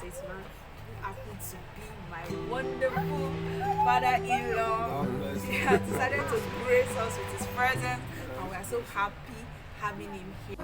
statesman, who happened to be my wonderful father-in-law. He has decided to grace us with his presence, and we are so happy having him here.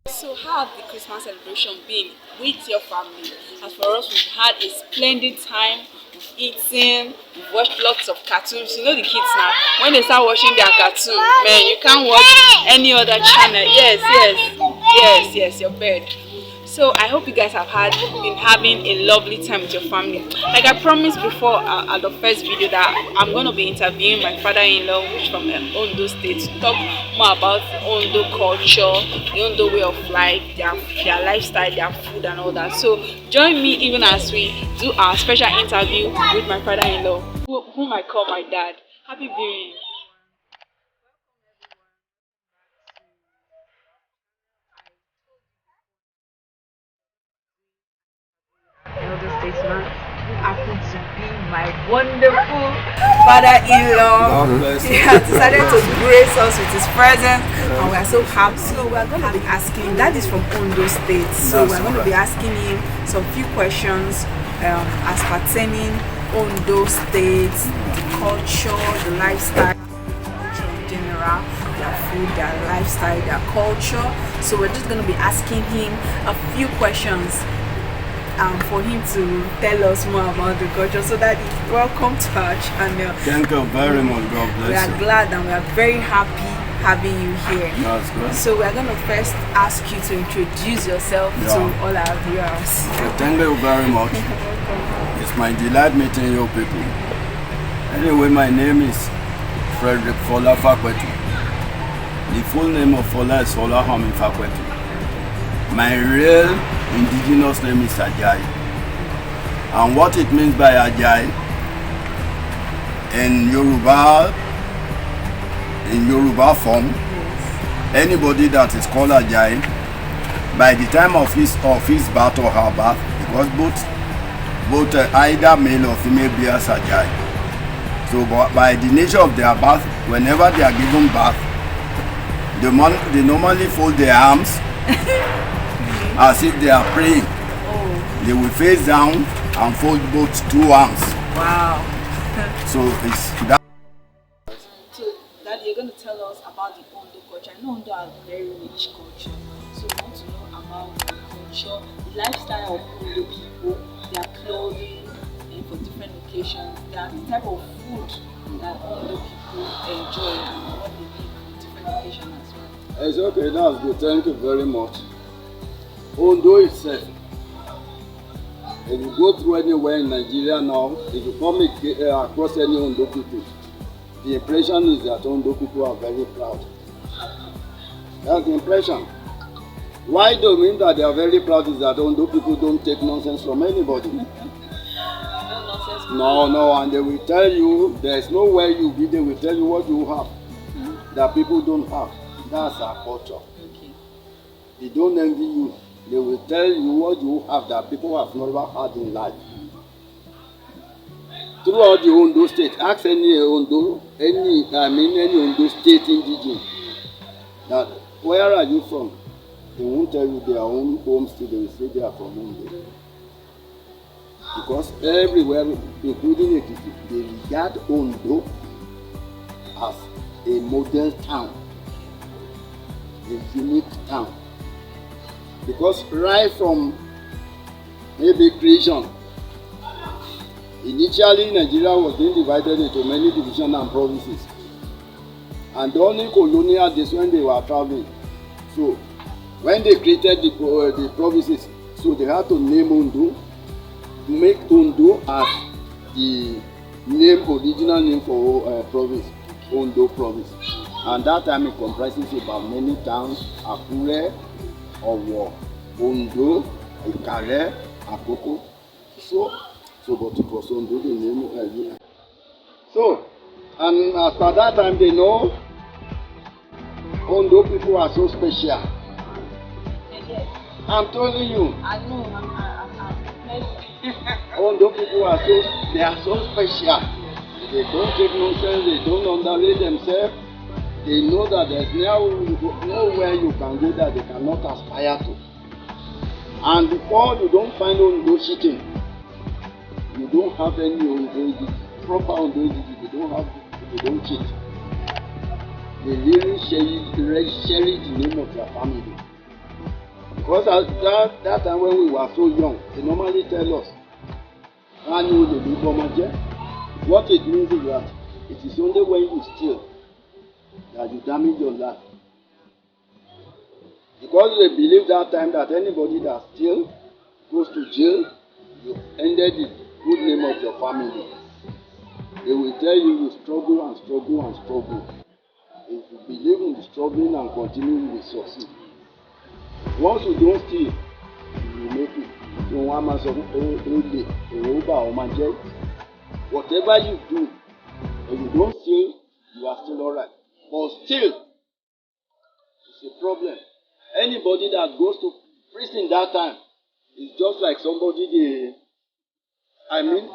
So how have the Christmas celebration been with your family? As for us, we've had a splendid time. We've eaten, we've watched lots of cartoons. You know the kids now, when they start watching their cartoon, man, you can't watch any other channel. Yes, your bed. So I hope you guys have been having a lovely time with your family. Like I promised before at the first video that I'm going to be interviewing my father-in-law, which from Ondo State, to talk more about the Ondo culture, the Ondo way of life, their lifestyle, their food and all that. So join me even as we do our special interview with my father-in-law, whom I call my dad. Happy viewing. Elder statesman, who happened to be my wonderful father-in-law. He has decided to grace us with his presence, and we are so happy. So we are going to be asking, that is from Ondo State, so we are going to be asking him some few questions as pertaining Ondo State, the culture, the lifestyle in general, their food, their lifestyle, their culture. So we're just going to be asking him a few questions for him to tell us more about the culture. So that welcome to our channel. Thank you very much. God bless you. We are glad and we are very happy having you here. That's good. So we are going to first ask you to introduce yourself to all our viewers. Thank you very much. It's my delight meeting you people. Anyway, my name is Frederick Fola Fakweti. The full name of Fola is Fola Hami Fakweti. My real indigenous name is Ajay. And what it means by Ajay in Yoruba form, anybody that is called Ajay, by the time of his birth or her birth, because both either male or female bears Ajay. So by the nature of their birth, whenever they are given birth, they normally fold their arms as if they are praying. They will face down and fold both two arms. Wow. So it's that. So Dad, you're going to tell us about the Ondo culture. I know Ondo has a very rich culture. So we want to know about the culture, the lifestyle of Ondo people, their clothing, and for different occasions, the type of food that Ondo people enjoy and what they eat for different occasions as well. It's okay, that's good. Thank you very much. Ondo itself, if you go through anywhere in Nigeria now, if you come across any Ondo people, the impression is that Ondo people are very proud. That's the impression. Why do you mean that they are very proud is that Ondo people don't take nonsense from anybody? No, and they will tell you, there's no way you be, they will tell you what you have that people don't have. That's our culture. Okay. They don't envy you. They will tell you what you have that people have never had in life. Throughout the Ondo state, ask any Ondo state indigene that where are you from? They won't tell you their own home state, they will say they are from Ondo. Because everywhere, including Ekiti, they regard Ondo as a model town, a unique town. Because right from maybe creation, initially Nigeria was being divided into many divisions and provinces. And only colonial days when they were traveling. So when they created the provinces, so they had to name Ondo, make Ondo as the original name for province, Ondo province. And that time it comprises about many towns, Akure, Owo, Ondo, Ikare, Akoko. So So, but it was Ondo, the name. So, and as per that time, they know Ondo people are so special. I'm telling you. I know. Ondo people are they are so special. They don't take nonsense. They don't underrate themselves. They know that there's nowhere you can go that they cannot aspire to. And before you don't find Ondo cheating, you don't have any Ondo proper Ondo. They don't cheat. They really cherish the name of their family. Because at that time when we were so young, they normally tell us, what it means is that it is only when you steal that you damage your life. Because they believe that time that anybody that steals goes to jail, you ended the good name of your family. They will tell you struggle and struggle and struggle. If you believe in struggling and continue, you will succeed. Once you don't steal, you will make it. Whatever you do, if you don't steal, you are still alright. But still, it's a problem. Anybody that goes to prison that time is just like somebody abandoned,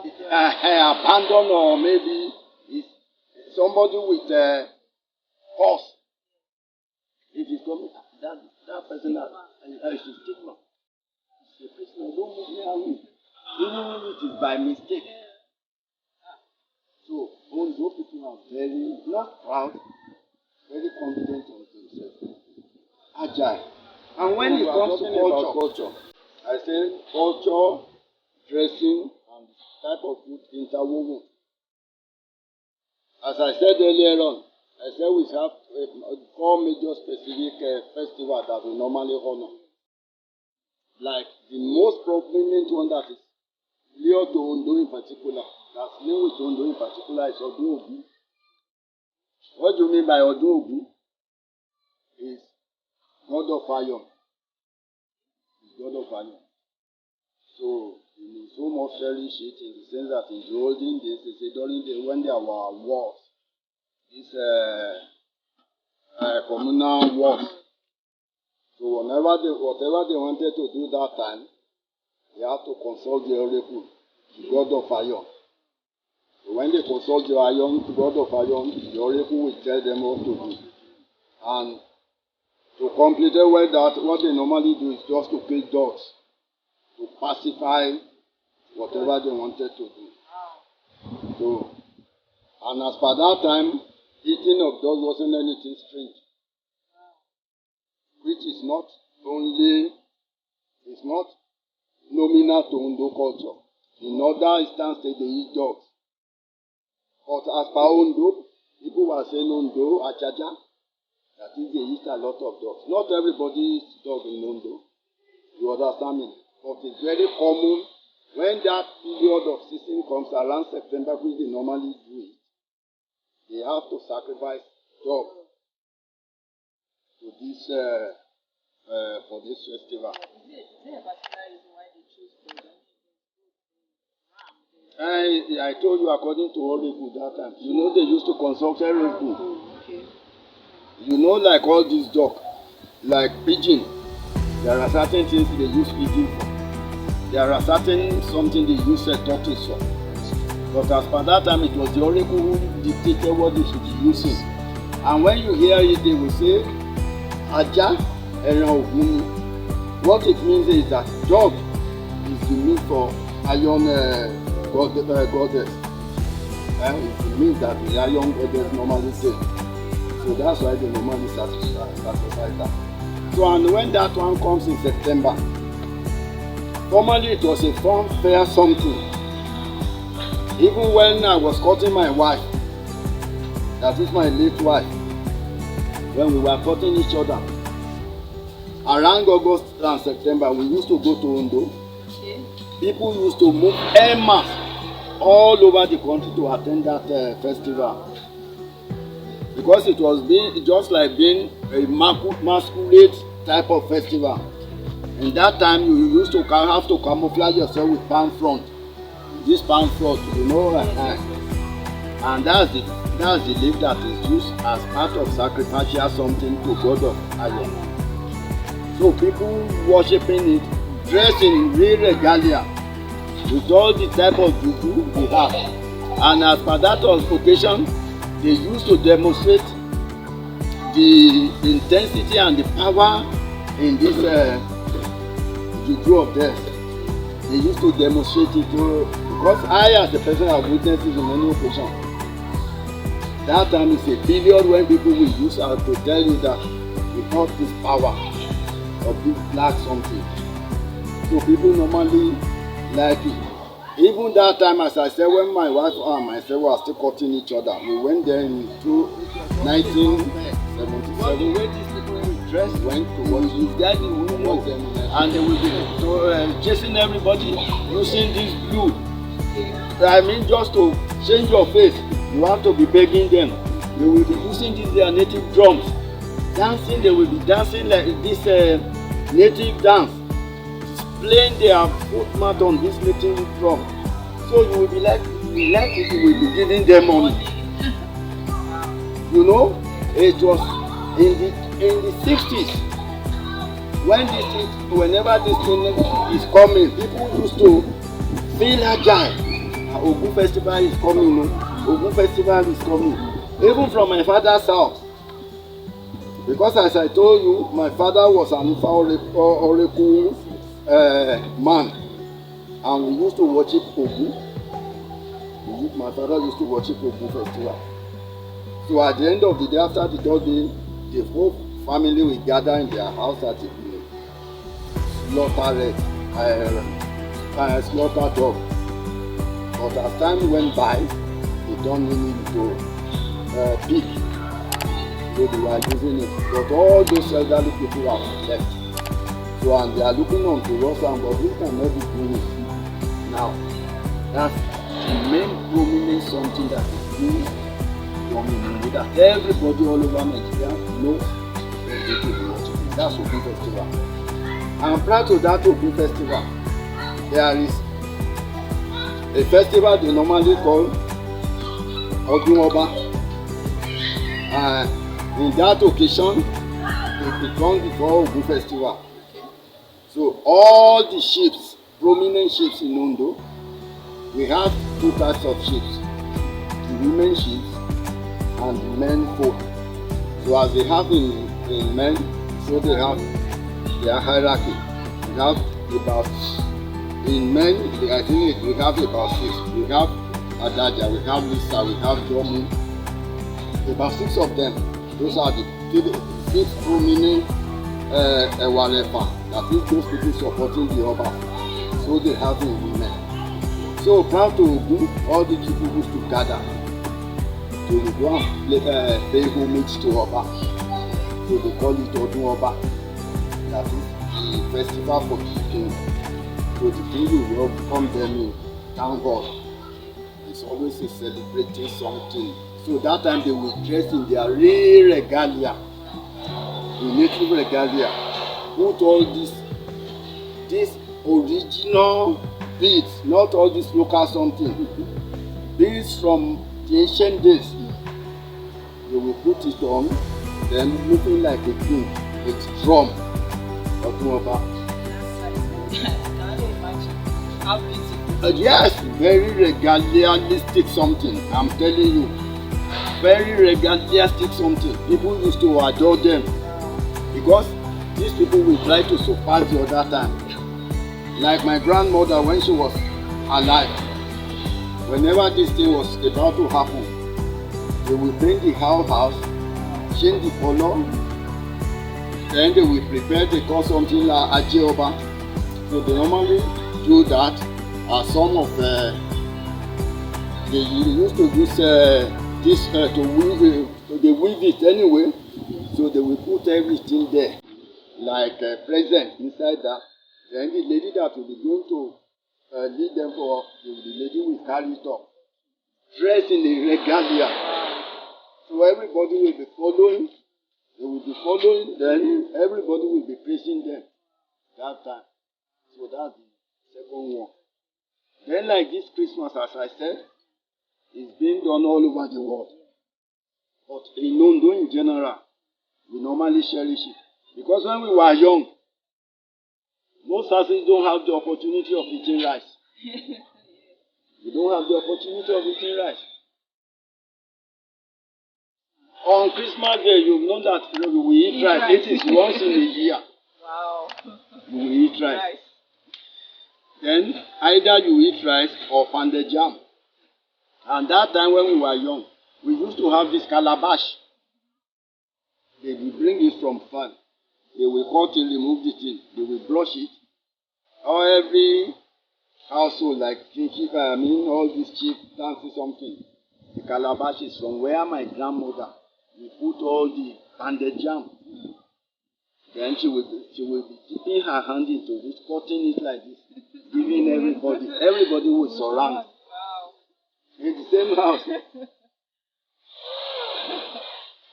or maybe is somebody with horse. If you come, that person is a stateman. The prisoner don't move near me, even if it is by mistake. So, Ondo people are very, not proud, very confident of themselves, agile. And when it comes to culture, I say culture, dressing, and type of food interwoven. As I said earlier on, I said we have 4 major specific festivals that we normally honor. Like the most prominent one that is linked to Ondo in particular, that's linked with Ondo in particular, is Ondo. What do you mean by Ondo? Is God of Iron. It's God of Iron. So we will so much cherish it in the sense that in the olden days, they say when there were wars, these communal wars. So whatever they wanted to do that time, they had to consult the oracle, the God of Iron. So when they consult the God of Iron, the oracle will tell them what to do. And to complete that, what they normally do is just to kill dogs to pacify whatever they wanted to do. So, and as per that time, eating of dogs wasn't anything strange. Which is not nominal to Ondo culture. In other instances, they eat dogs. But as per Ondo, people were saying Ondo, Achaja, that is, they eat a lot of dogs. Not everybody eats dog in Ondo. You understand me? But it's very common when that period of season comes around September, which they normally do it. They have to sacrifice dog to this for this festival. Is there a particular reason why they choose to? I told you according to Oracle that time. You know they used to consult Oracle. Okay. You know, like all these duck, like pigeon. There are certain things they use pigeon for. There are certain something they use tortoise for. But as per that time, it was the Oracle who dictated what they should be using. And when you hear it, they will say, Aja Eran Ogun. What it means is that dog is the meat for iron goddess. It means that the iron goddess normally say. So that's why they normally sacrifice that. So and when that one comes in September, formerly it was a fun fair something. Even when I was courting my wife, that is my late wife, when we were courting each other, around August and September, we used to go to Ondo. Okay. People used to move en masse all over the country to attend that festival. Because it was just like being a masquerade type of festival. In that time, you used to have to camouflage yourself with palm front. this palm frond, you know, and that's the leaf that is used as part of sacrificial something to God of Iron. So people worshiping it, dressed in real regalia, with all the type of juju we have. And as per that occasion, they used to demonstrate the intensity and the power in this juju of death. They used to demonstrate it because I, as a person, have witnessed it in many occasions. That time is a period when people will use to tell you that we have this power of this black something. So people normally like it. Even that time, as I said, when my wife and myself were still cutting each other, we went there into 1977. But the way these people dressed went to what is that the women and they will be chasing everybody using this blue. I mean, just to change your face, you have to be begging them. They will be using these their native drums. Dancing, they will be dancing like this native dance. Playing their foot mat on this native drum. So you will be like if you will be giving them money. You know, it was in the 60s whenever this thing is coming, people used to feel agile. Ogun festival is coming, Ogun festival is coming. Even from my father's house. Because as I told you, my father was an oracle man, and we used to worship Ogun. My father used to worship Ogun festival. So at the end of the day, after the third day, the whole family will gather in their house at the slaughter dog. But as time went by, they turned him into pig. So they were using it. But all those elderly people have left. So and they are looking on to us, but we cannot be doing it now. That's the main prominent something that is doing that everybody all over Nigeria knows that they do worshiping. That's Ogun Festival. And prior to that Ogun Festival, there is a festival they normally call Odun Oba. In that occasion, it comes before Ogun Festival. So all the chiefs, prominent chiefs in Ondo, we have two types of chiefs, the women chiefs and the men folk. So as they have in men, so they have their hierarchy. We have about, in men, I think we have about 6. We have Adaja, we have Lisa, we have Jomu, about 6 of them. Those are the 6 prominent Ewalefa, that is those people supporting the Oba. So they have in women. So prior to Ogun, all the people used to gather to go and pay homage to Oba. So they call it Odun Oba. That is the festival for the king. So the king will come there in town hall. It's always a celebrating something. So that time they will dress in their real regalia, the native regalia. Put all this original beads, not all this local something. Beads from the ancient days. They will put it on, then looking like a king with drum. How beautiful. Yes, very regalistic something, I'm telling you. Very regalistic something. People used to adore them because these people will try to surpass the other time. Like my grandmother when she was alive, whenever this thing was about to happen, they will bring the house, change the color, then they will prepare, they call something like Ajioba. So they normally do that. Some of they used to use this to weave, they weave it anyway. So they will put everything there, like a present inside that. Then the lady that will be going to lead them for, the lady will carry it up, dressed in a regalia. So everybody will be following. They will be following. Then everybody will be praising them that time. So that's the second one. Then like this Christmas, as I said, it's being done all over the world. But in Ondo in general, we normally cherish it. Because when we were young, most houses don't have the opportunity of eating rice. We don't have the opportunity of eating rice. On Christmas Day, you've known that we eat rice. It is once in a year. Wow. We eat rice. Then either you eat rice or pounded jam. And that time when we were young, we used to have this calabash. They will bring it from farm. They will cut it, remove the thing. They will brush it. Or every household, like all these chief fancy something. The calabash is from where my grandmother. We put all the pounded jam. Then she will be dipping her hand into it, cutting it like this, giving everybody. Everybody will surround. Wow. In the same house.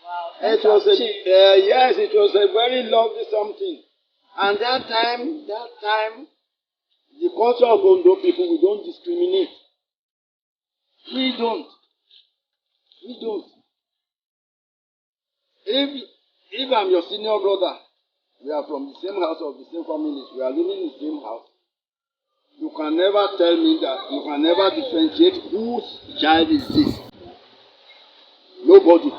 Wow. It was a very lovely something. And that time, the culture of Ondo people, we don't discriminate. We don't. If I'm your senior brother, we are from the same house of the same families, we are living in the same house, you can never tell me that, you can never differentiate whose child is this. Nobody.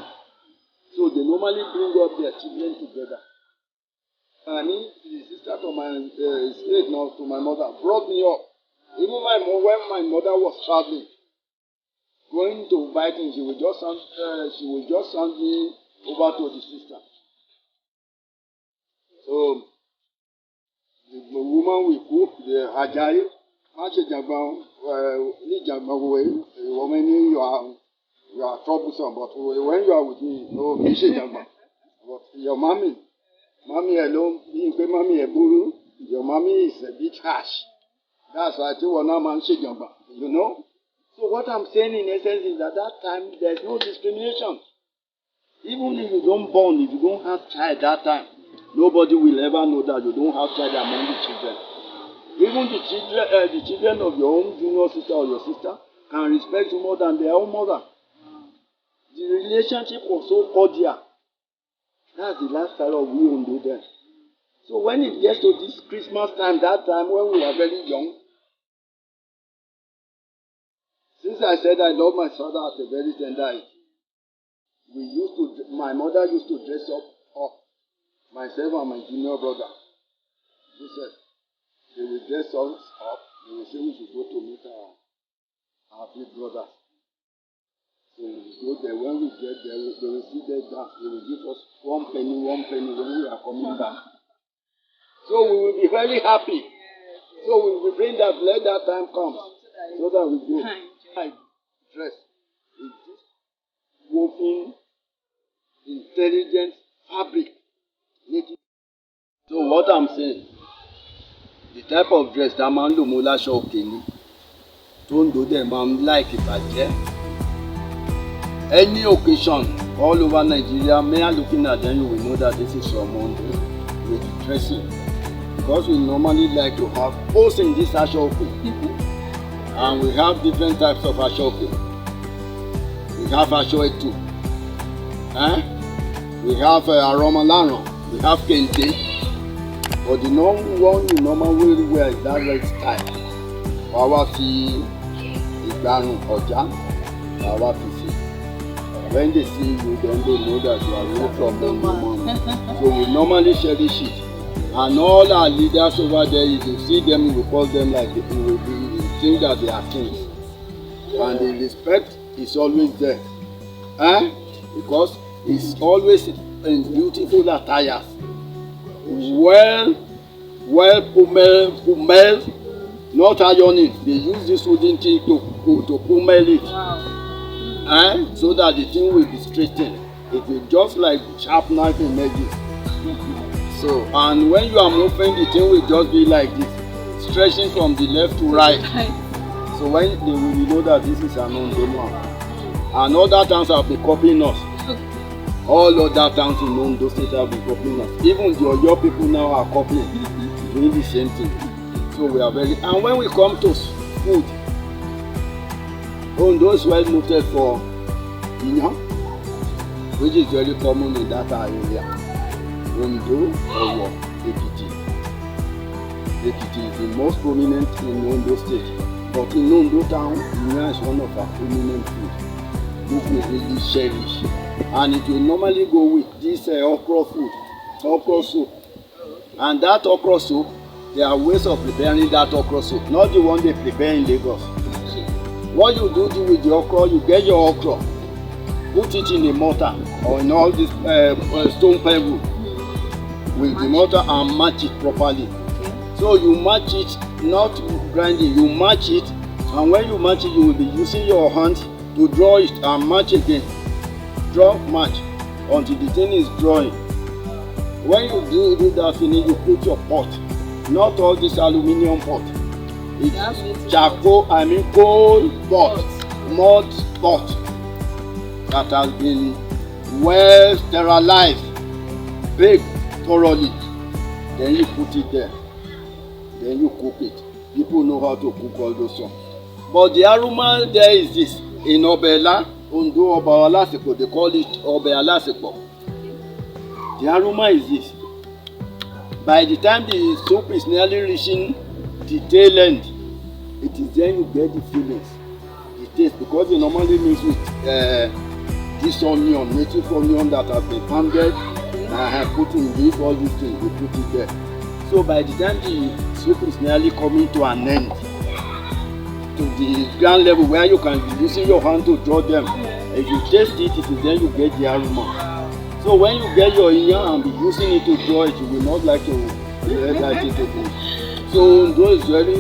So they normally bring up their children together. And the sister to my state now to my mother brought me up. Even when my mother was traveling, going to buy things, she would just send me over to the sister. So the woman will cook the hajai. You are troublesome, but when you are with me, no, but your mommy alone, your mommy is a bit harsh. That's why you know. So what I'm saying in essence is that time there's no discrimination. Even if you don't born, if you don't have child that time, nobody will ever know that you don't have child among the children. Even the children of your own junior sister or your sister can respect you more than their own mother. The relationship was so cordial. That's the lifestyle of we Ondo then. So when it gets to this Christmas time, that time when we were very young, since I said I love my father at a very tender age, my mother used to dress up myself and my junior brother. She said, they will dress us up, they will say we should go to meet our big brothers. So we go there, when we get there, they will see them dance, they will give us one penny when we are coming back. So we will be very happy. So we will bring that, let that time come, so that we go. My dress is this woven, intelligent fabric. So what I'm saying, the type of dress that man lo mo láṣọ òkèlè tó ń do them like ìbàjẹ́. Any occasion all over Nigeria, me are looking at them, you will know that this is from Ondo with dressing. Because we normally like to have both in this ashoke. And we have different types of ashoke. We have ashoke too. We have aromalano. We have kente. But the one you normally wear is that red style. Our fi ìgbàrun ọjà, our fi si. When they see you, then they know that you are really from the So we normally cherish it. And all our leaders over there, if you see them, you will call them like you think that they are kings. And the respect is always there. Because it's always in beautiful attires. Well pummel, not ironing. They use this wooden thing to pummel it. Wow. So that the thing will be straightened. It will just like sharp knife in edges. So, and when you are moving, the thing will just be like this, stretching from the left to right. So when they will know that this is an Ondo man. And other towns have been copying us. All other towns in Ondo State have been copying us. Even the Oyo people now are copying, doing the same thing. So we are very, and when we come to food, Ondo is well noted for Iyan, which is very common in that area. Ondo, Owo, Ekiti. Ekiti is the most prominent in Ondo state. But in Ondo town, Iyan is one of our prominent food, which we really cherish. And it will normally go with this okra food, okra soup. And that okra soup, there are ways of preparing that okra soup, not the one they prepare in Lagos. What you do with the okra, you get your okra, put it in a mortar or in all this stone pebble with the mortar and match it properly. So you match it, not grinding, you match it, and when you match it, you will be using your hand to draw it and match again. Draw, match until the thing is drawing. When you do that finish, you put your pot, not all this aluminium pot. It's charcoal, coal pot, mud pot that has been well sterilized, baked thoroughly. Then you put it there. Then you cook it. People know how to cook all those things. But the aroma there is this. In Obela, Ondo Oba Alasiko, they call it Obe Alasiko. The aroma is this. By the time the soup is nearly reaching the tail end, it is then you get the feelings, the taste, because they normally mix with this onion, native onion that has been pounded and put in this, all these things, they put it there. So by the time the soup is nearly coming to an end, to the ground level where you can be using your hand to draw them, if you taste it, it is then you get the aroma. So when you get your Iyan and be using it to draw it, you will not like to let it again. So Ondo is very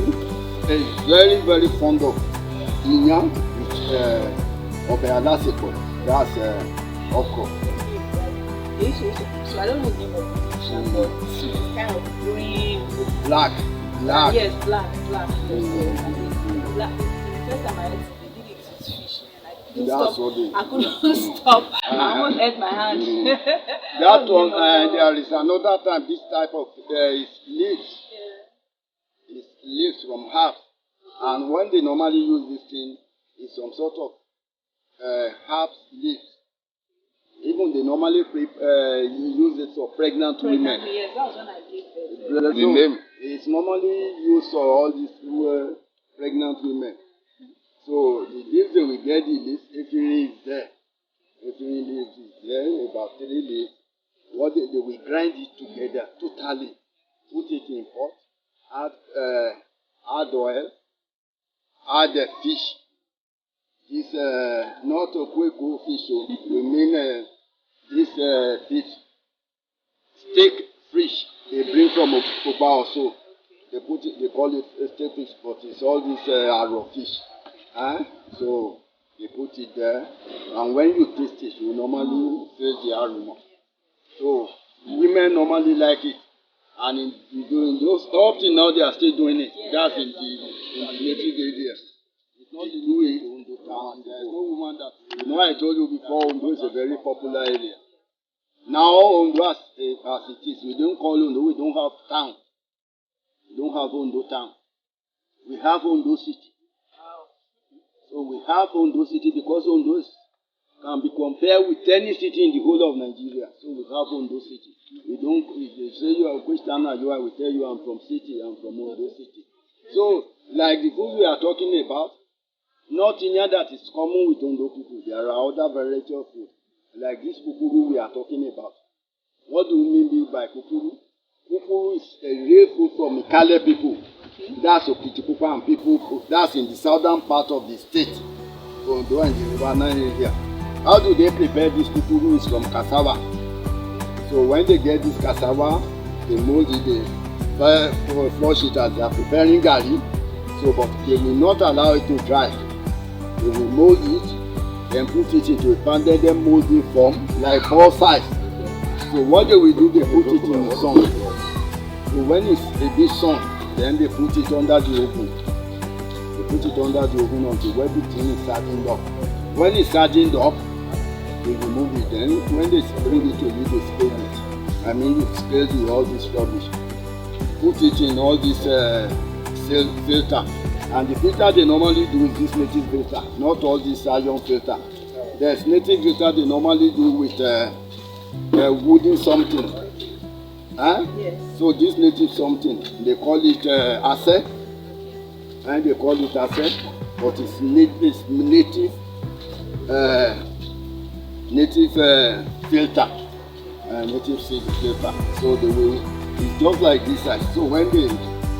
fond of Iyan with Obe Alasiko. That's okra. So I don't know the name of the dish, but soup is kind of green. Black. Yes, black. Yes, black. The first time I ate it, they did it with fish. I couldn't stop. I almost ate my hand. That one, there is another time, this type of is leaves. Yeah. It's leaves from herbs. And when they normally use this thing, it's some sort of herbs leaves. Even they normally use it for pregnant women. Yes, that was when I gave birth. The name. It's normally used for all these pregnant women. So the leaves they will get the leaves, every is there. Every leaf is there, about 3 leaves. What they will grind it together totally. Put it in pot, add oil, add the fish. This not a quick fish, we mean this fish. Steak fish they bring from Oba also. They call it steak fish, but it's all this arrow fish. So they put it there, and when you taste it, you normally feel the aroma. So women normally like it, and in those up till now they are still doing it. That's in the native area. It's not the new age Ondo town. There is no woman that I told you before. Ondo is a very popular area. Now Ondo as it is, we don't call Ondo. We don't have town. We don't have Ondo town. We have Ondo city. So we have Ondo city because Ondo can be compared with any city in the whole of Nigeria. So we have Ondo city. We don't, if they say you are a Christian, I will tell you I'm from city, I'm from Ondo city. So like the food we are talking about, not in here that is common with Ondo people. There are other variety of food. Like this kukuru we are talking about. What do we mean by kukuru? Kukuru is a real food from Ikale people. That's Okitipupa and people, that's in the southern part of the state, Ondo and the River Nile area. How do they prepare this kukuru? Is from cassava. So when they get this cassava, they mold it, they flush it as they are preparing garri. So, but they will not allow it to dry. They will mold it, then put it into a pounded molding form, like ball size. So what they will do, they put it in the sun. So when it's a bit sun, then they put it under the oven. They put it under the oven until everything is hardened up. When it's hardened up, they remove it. Then when they bring it to you, they scale it. You scale all this rubbish. Put it in all this filter. And the filter they normally do is this native filter, not all this iron filter. There's native filter they normally do with wooden something. Huh? Yes. So this native something, they call it ace, and they call it ace, but it's native filter, native seed filter. So they will, it's just like this size. So when they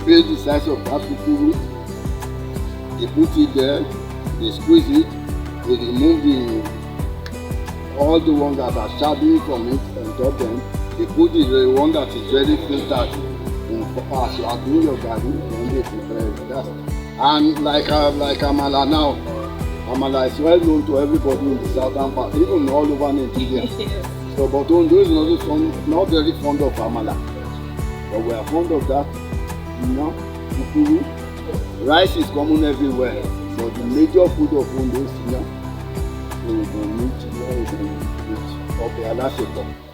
build the size of that kukuru, they put it there, they squeeze it, they remove all the ones that are shabby from it and top them. They put the one that is very filtered in as you are doing your garden, then they prepare that. And like amala now, amala is well known to everybody in the southern part, even all over Nigeria. So, but Ondo is not very fond of amala, but we are fond of that. You know, kukuru. Rice is common everywhere, but the major food of Ondo is meat. Okay, that's it.